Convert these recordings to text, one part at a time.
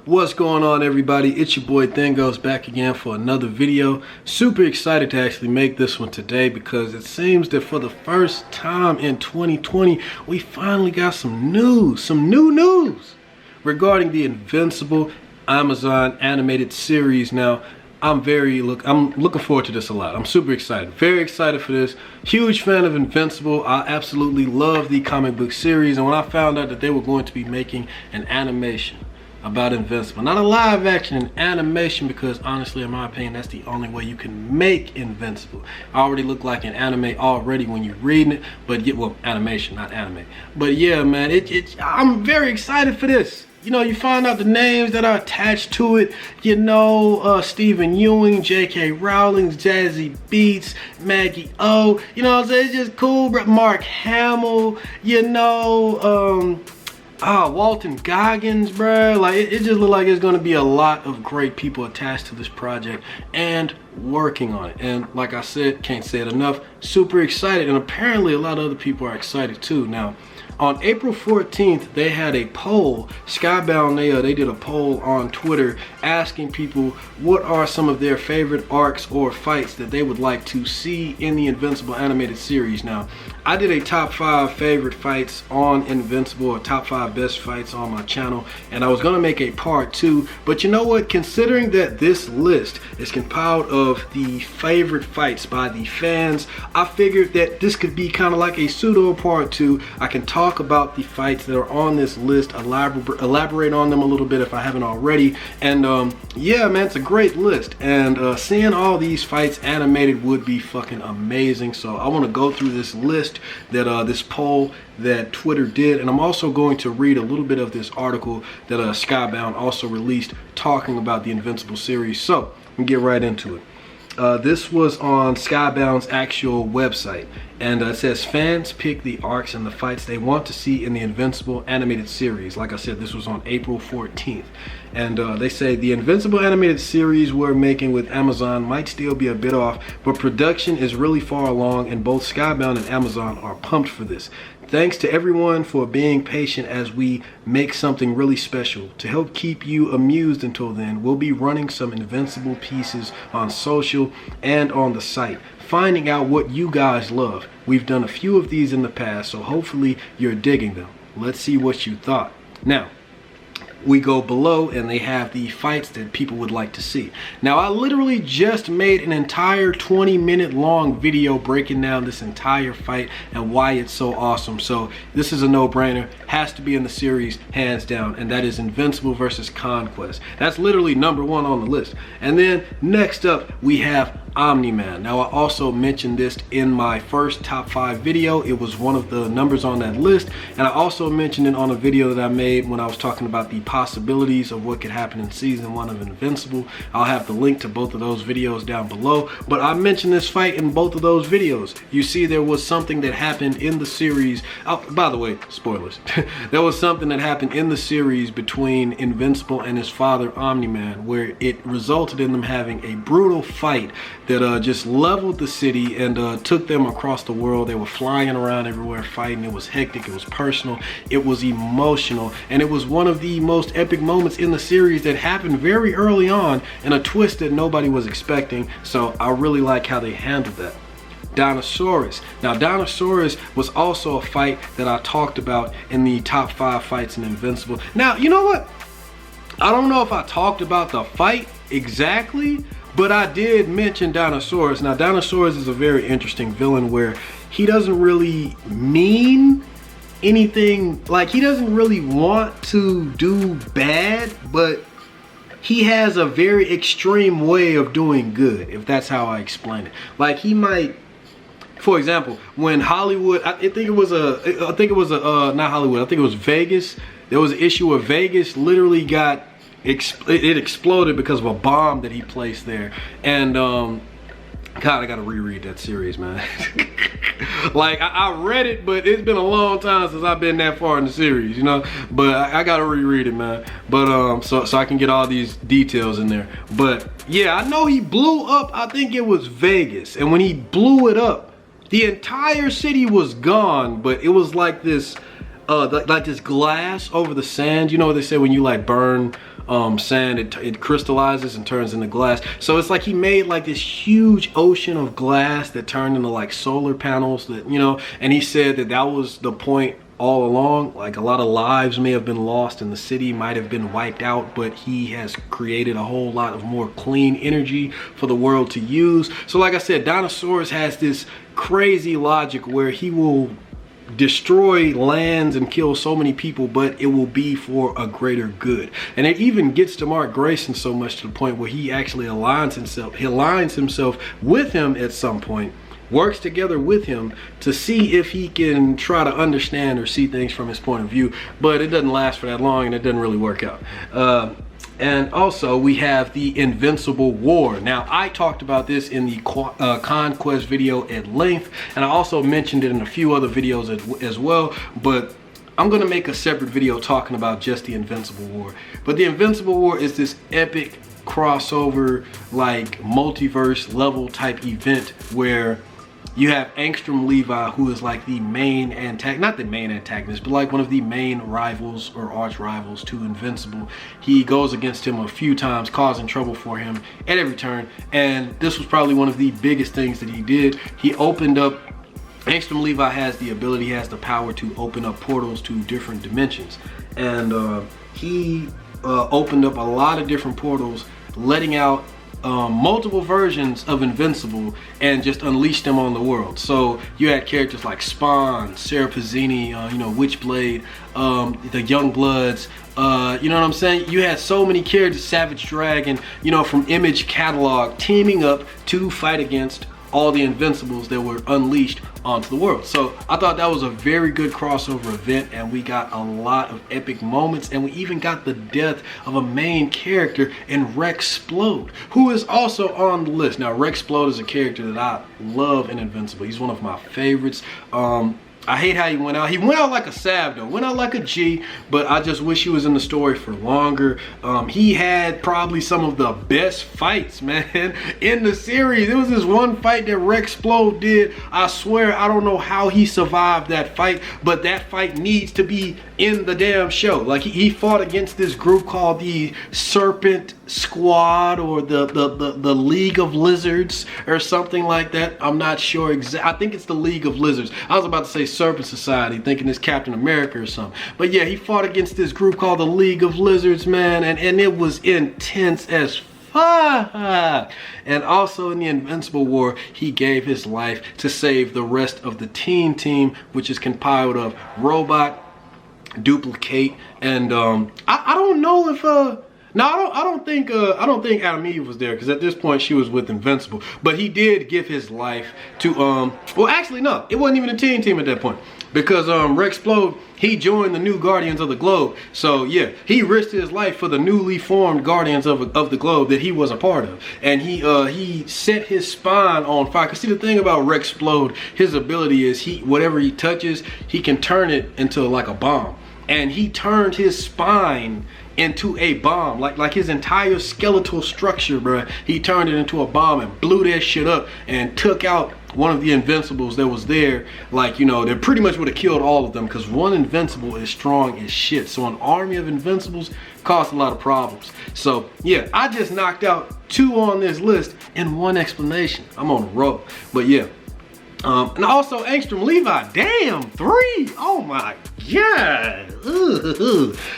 What's going on, everybody? It's your boy Thingos back again for another video. Super excited to actually make this one today because it seems that for the first time in 2020 we finally got some new news regarding the Invincible Amazon animated series. Now I'm looking forward to this a lot. I'm super excited, very excited for this. Huge fan of Invincible. I absolutely love the comic book series, and when I found out that they were going to be making an animation about Invincible, not a live action, an animation, because honestly, in my opinion, that's the only way you can make Invincible. I already look like an anime already when you're reading it, but well, animation, not anime. But yeah, man, I'm very excited for this. You know, you find out the names that are attached to it. You know, Stephen Ewing, J.K. Rowling, Jazzy Beats, Maggie O. You know what I'm saying? It's just cool, bro. Mark Hamill, you know, Walton Goggins, bro. Like, it just look like it's gonna be a lot of great people attached to this project and working on it. And like I said, can't say it enough, super excited. And apparently a lot of other people are excited too. Now, on April 14th, they had a poll. Skybound, they did a poll on Twitter asking people what are some of their favorite arcs or fights that they would like to see in the Invincible animated series. Now, I did a top 5 favorite fights on Invincible, or top 5 best fights on my channel, and I was gonna make a part 2, but you know what? Considering that this list is compiled of the favorite fights by the fans, I figured that this could be kind of like a pseudo part 2. I can talk about the fights that are on this list, elaborate on them a little bit if I haven't already, and yeah, man, it's a great list, and seeing all these fights animated would be fucking amazing. So I want to go through this list that this poll that Twitter did, and I'm also going to read a little bit of this article that Skybound also released talking about the Invincible series. So we get right into it. This was on Skybound's actual website, and it says fans pick the arcs and the fights they want to see in the Invincible animated series. Like I said, this was on April 14th, and they say the Invincible animated series we're making with Amazon might still be a bit off, but production is really far along, and both Skybound and Amazon are pumped for this. Thanks to everyone for being patient as we make something really special. To help keep you amused until then, we'll be running some Invincible pieces on social and on the site, finding out what you guys love. We've done a few of these in the past, so hopefully you're digging them. Let's see what you thought. Now, we go below and they have the fights that people would like to see. Now, I literally just made an entire 20-minute long video breaking down this entire fight and why it's so awesome. So this is a no-brainer, has to be in the series hands down, and that is Invincible versus Conquest. That's literally #1 on the list. And then next up we have Omni-Man. Now, I also mentioned this in my first top 5 video. It was one of the numbers on that list, and I also mentioned it on a video that I made when I was talking about the possibilities of what could happen in season 1 of Invincible. I'll have the link to both of those videos down below, but I mentioned this fight in both of those videos. You see, there was something that happened in the series. Oh, by the way, spoilers. There was something that happened in the series between Invincible and his father, Omni-Man, where it resulted in them having a brutal fight that just leveled the city and took them across the world. They were flying around everywhere fighting. It was hectic, it was personal, it was emotional, and it was one of the most epic moments in the series that happened very early on in a twist that nobody was expecting. So I really like how they handled that. Dinosaurus. Now, Dinosaurus was also a fight that I talked about in the top 5 fights in Invincible. Now, you know what? I don't know if I talked about the fight exactly, but I did mention Dinosaurus. Now, Dinosaurus is a very interesting villain where he doesn't really mean anything. Like, he doesn't really want to do bad, but he has a very extreme way of doing good, if that's how I explain it. Like, he might, for example, when Hollywood, not Hollywood, I think it was Vegas. There was an issue where Vegas literally got it exploded because of a bomb that he placed there, and God, I gotta reread that series, man. Like, I read it, but it's been a long time since I've been that far in the series, you know. But I gotta reread it, man. But so I can get all these details in there. But yeah, I know he blew up, I think it was Vegas, and when he blew it up, the entire city was gone, but it was like this like this glass over the sand. You know what they say when you like burn sand, it crystallizes and turns into glass. So it's like he made like this huge ocean of glass that turned into like solar panels that, you know, and he said that that was the point all along. Like a lot of lives may have been lost and the city might have been wiped out, but he has created a whole lot of more clean energy for the world to use. So like I said, Dinosaurs has this crazy logic where he will destroy lands and kill so many people, but it will be for a greater good. And it even gets to Mark Grayson so much to the point where he actually aligns himself with him at some point, works together with him to see if he can try to understand or see things from his point of view, but it doesn't last for that long and it doesn't really work out. And also we have the Invincible War. Now I talked about this in the Conquest video at length, and I also mentioned it in a few other videos as well, but I'm gonna make a separate video talking about just the Invincible War. But the Invincible War is this epic crossover, like multiverse level type event where you have Angstrom Levi, who is like the main not the main antagonist, but like one of the main rivals or arch rivals to Invincible. He goes against him a few times, causing trouble for him at every turn. And this was probably one of the biggest things that he did. He opened up, Angstrom Levi has the ability, he has the power to open up portals to different dimensions. And he opened up a lot of different portals, letting out multiple versions of Invincible and just unleashed them on the world. So you had characters like Spawn, Sarah Pazzini, you know, Witchblade, the Youngbloods, you know what I'm saying? You had so many characters, Savage Dragon, you know, from Image Catalog, teaming up to fight against all the Invincibles that were unleashed onto the world. So I thought that was a very good crossover event, and we got a lot of epic moments, and we even got the death of a main character in Rexplode, who is also on the list. Now Rexplode is a character that I love in Invincible. He's one of my favorites. I hate how he went out. He went out like a Sav though, went out like a G, but I just wish he was in the story for longer. He had probably some of the best fights, man, in the series. There was this one fight that Rexplode did. I swear, I don't know how he survived that fight, but that fight needs to be in the damn show. Like he fought against this group called the Serpent Squad or the League of Lizards or something like that. I'm not sure exactly. I think it's the League of Lizards. I was about to say Serpent Society, thinking it's Captain America or something. But yeah, he fought against this group called the League of Lizards, man, and it was intense as fuck. And also in the Invincible War, he gave his life to save the rest of the team, which is compiled of Robot, Duplicate, and I don't know if no, I don't think Adam Eve was there, because at this point she was with Invincible. But he did give his life to well, actually no, it wasn't even a team at that point, because Rexplode, he joined the new Guardians of the Globe. So yeah, he risked his life for the newly formed Guardians of the Globe that he was a part of, and he set his spine on fire. Cause see, the thing about Rexplode, his ability is whatever he touches, he can turn it into like a bomb. And he turned his spine into a bomb, like his entire skeletal structure, bro. He turned it into a bomb and blew that shit up and took out one of the Invincibles that was there. Like, you know, they pretty much would have killed all of them, because one Invincible is strong as shit. So an army of Invincibles caused a lot of problems. So yeah, I just knocked out 2 on this list in one explanation. I'm on a roll. But yeah. And also Angstrom Levi, damn, 3. Oh my god.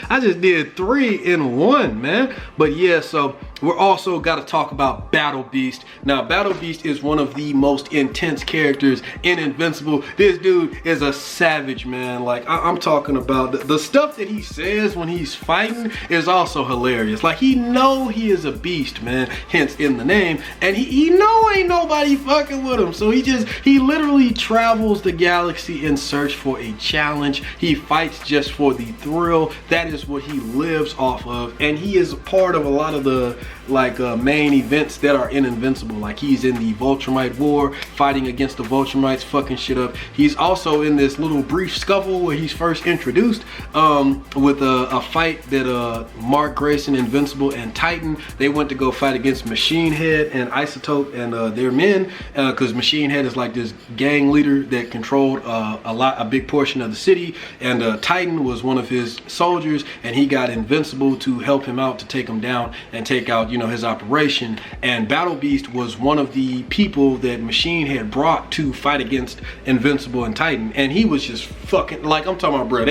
I just did 3 in 1, man. But yeah, so we're also got to talk about Battle Beast. Now, Battle Beast is one of the most intense characters in Invincible. This dude is a savage, man. Like, I'm talking about the stuff that he says when he's fighting is also hilarious. Like, he know he is a beast, man, hence in the name. And he know ain't nobody fucking with him. So he literally travels the galaxy in search for a challenge. He fights just for the thrill. That is what he lives off of. And he is a part of a lot of the like main events that are in Invincible. Like he's in the Viltrumite War, fighting against the Viltrumites, fucking shit up. He's also in this little brief scuffle where he's first introduced with a fight that Mark Grayson, Invincible, and Titan, they went to go fight against Machine Head and Isotope and their men, because Machine Head is like this gang leader that controlled a big portion of the city, and Titan was one of his soldiers, and he got Invincible to help him out to take him down and take out, you know, his operation. And Battle Beast was one of the people that Machine Head brought to fight against Invincible and Titan, and he was just fucking, like, I'm talking about, bro,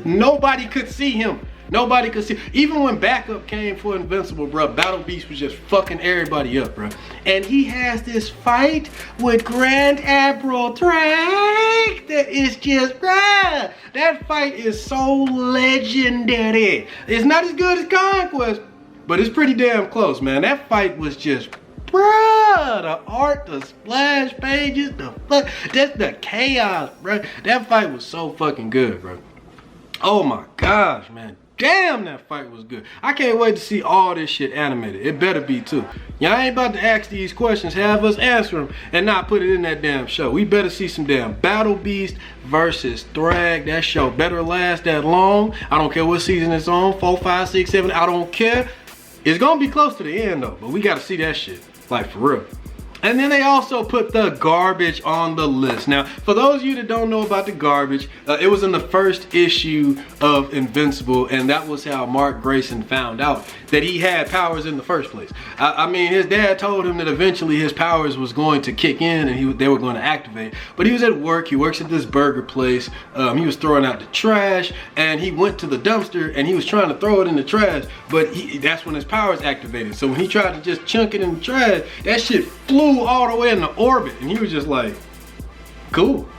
nobody could see him. Nobody could see. Even when backup came for Invincible, bro, Battle Beast was just fucking everybody up, bro. And he has this fight with Grand Admiral Drake that is just, bruh, that fight is so legendary. It's not as good as Conquest, but it's pretty damn close, man. That fight was just, bruh, the art, the splash pages, just the chaos, bruh. That fight was so fucking good, bro. Oh my gosh, man. Damn, that fight was good. I can't wait to see all this shit animated. It better be too. Y'all ain't about to ask these questions, have us answer them, and not put it in that damn show. We better see some damn Battle Beast versus Thrag. That show better last that long. I don't care what season it's on, 4, 5, 6, 7, I don't care. It's gonna be close to the end though, but we gotta see that shit, like for real. And then they also put the garbage on the list. Now, for those of you that don't know about the garbage, it was in the first issue of Invincible, and that was how Mark Grayson found out that he had powers in the first place. I mean, his dad told him that eventually his powers was going to kick in and they were going to activate. But he was at work, he works at this burger place, he was throwing out the trash, and he went to the dumpster and he was trying to throw it in the trash, but that's when his powers activated. So when he tried to just chunk it in the trash, that shit flew all the way into orbit, and he was just like, cool.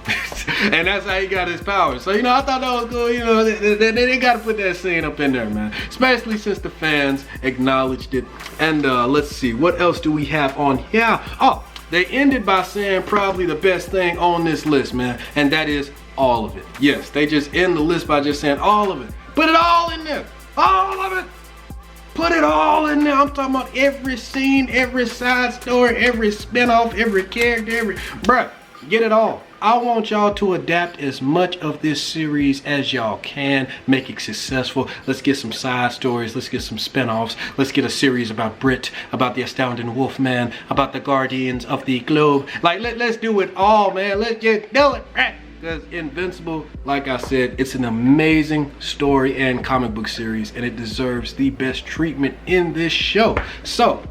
And that's how he got his powers. So, you know, I thought that was cool. You know, they got to put that scene up in there, man, especially since the fans acknowledged it. And let's see, what else do we have on here? Oh, they ended by saying probably the best thing on this list, man, and that is all of it. Yes, they just end the list by just saying all of it. Put it all in there, all of it. Put it all in there. I'm talking about every scene, every side story, every spinoff, every character, bruh, get it all. I want y'all to adapt as much of this series as y'all can. Make it successful. Let's get some side stories. Let's get some spinoffs. Let's get a series about Brit, about the Astounding Wolfman, about the Guardians of the Globe. Like, let's do it all, man. Let's just do it, right? Because Invincible, like I said, it's an amazing story and comic book series, and it deserves the best treatment in this show. So,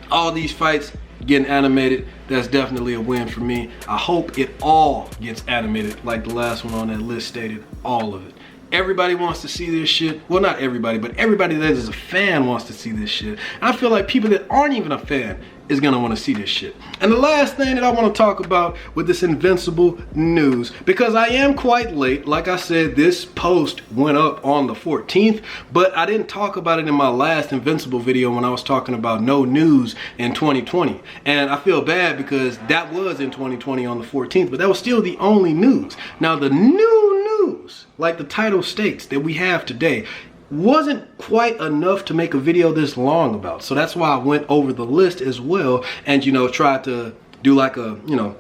all these fights getting animated, that's definitely a win for me. I hope it all gets animated like the last one on that list stated, all of it. Everybody wants to see this shit. Well, not everybody, but everybody that is a fan wants to see this shit. And I feel like people that aren't even a fan is gonna want to see this shit. And the last thing that I want to talk about with this Invincible news, because I am quite late, like I said, this post went up on the 14th, but I didn't talk about it in my last Invincible video when I was talking about no news in 2020. And I feel bad because that was in 2020 on the 14th, but that was still the only news. Now the new news, like the title states, that we have today wasn't quite enough to make a video this long about. So that's why I went over the list as well, and, you know, tried to do like a, you know,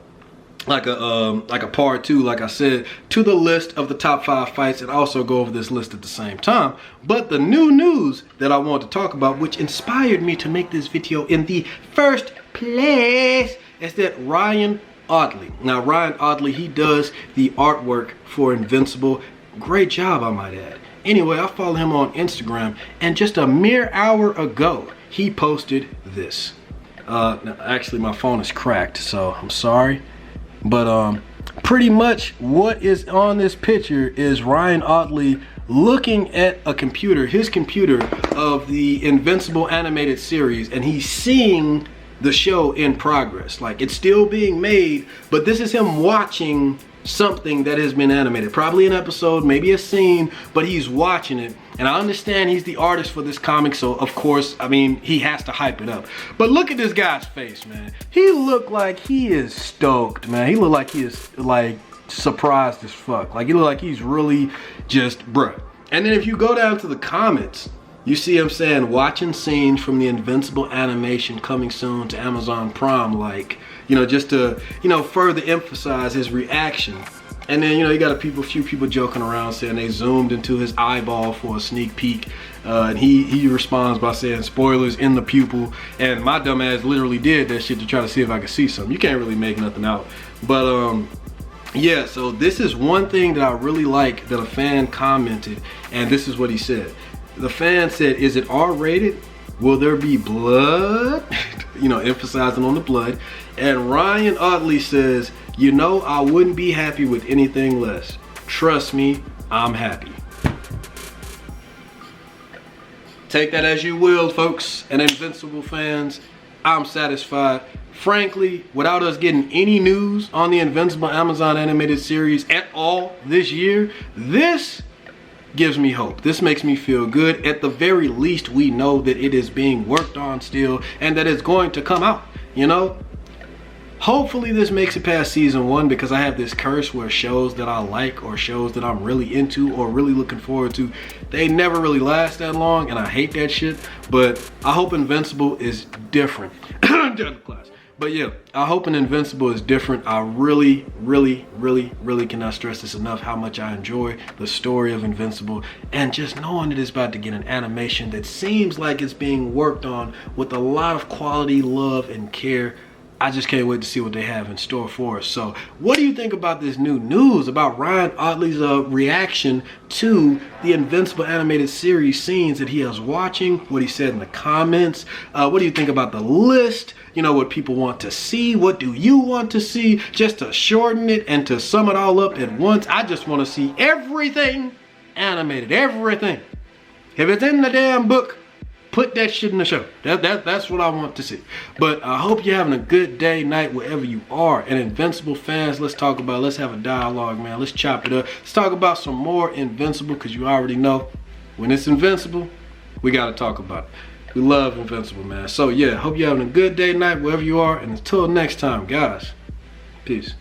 like a part two, like I said, to the list of the top 5 fights, and also go over this list at the same time. But the new news that I want to talk about, which inspired me to make this video in the first place, is that Ryan Audley. Now, Ryan Audley, he does the artwork for Invincible. Great job, I might add. Anyway, I follow him on Instagram, and just a mere hour ago, he posted this. Now, actually, my phone is cracked, so I'm sorry. But pretty much what is on this picture is Ryan Audley looking at a computer, his computer, of the Invincible animated series, and he's seeing the show in progress. Like, it's still being made, but this is him watching something that has been animated, probably an episode, maybe a scene, but he's watching it. And I understand he's the artist for this comic, so of course, I mean, he has to hype it up. But look at this guy's face, man. He looked like he is stoked, man. He looked like he is like surprised as fuck. Like, he looked like he's really just, bruh. And then if you go down to the comments, You see him saying, watching scenes from the Invincible animation coming soon to Amazon Prime, like, you know, just to, you know, further emphasize his reaction. And then, you know, you got a few people joking around saying they zoomed into his eyeball for a sneak peek. And he responds by saying, spoilers in the pupil. And my dumb ass literally did that shit to try to see if I could see something. You can't really make nothing out. But yeah, so this is one thing that I really like that a fan commented. And this is what he said. The fan said, is it R-rated? Will there be blood? You know, emphasizing on the blood. And Ryan Oddly says, you know, I wouldn't be happy with anything less. Trust me, I'm happy. Take that as you will, folks, and Invincible fans. I'm satisfied. Frankly, without us getting any news on the Invincible Amazon animated series at all this year, this gives me hope. This makes me feel good. At the very least, we know that it is being worked on still and that it's going to come out, you know? Hopefully this makes it past season 1, because I have this curse where shows that I like or shows that I'm really into or really looking forward to, they never really last that long, and I hate that shit. But I hope Invincible is different. But yeah, I hope an Invincible is different. I really cannot stress this enough how much I enjoy the story of Invincible, and just knowing that it's about to get an animation that seems like it's being worked on with a lot of quality, love, and care. I just can't wait to see what they have in store for us. So what do you think about this new news about Ryan Oddly's reaction to the Invincible animated series scenes that he is watching, what he said in the comments? What do you think about the list? You know, what people want to see? What do you want to see? Just to shorten it and to sum it all up at once, I just want to see everything animated, everything. If it's in the damn book, put that shit in the show. That's what I want to see. But I hope you're having a good day, night, wherever you are. And Invincible fans, let's talk about it. Let's have a dialogue, man. Let's chop it up. Let's talk about some more Invincible, because you already know when it's Invincible, we got to talk about it. We love Invincible, man. So yeah, hope you're having a good day, night, wherever you are. And until next time, guys, peace.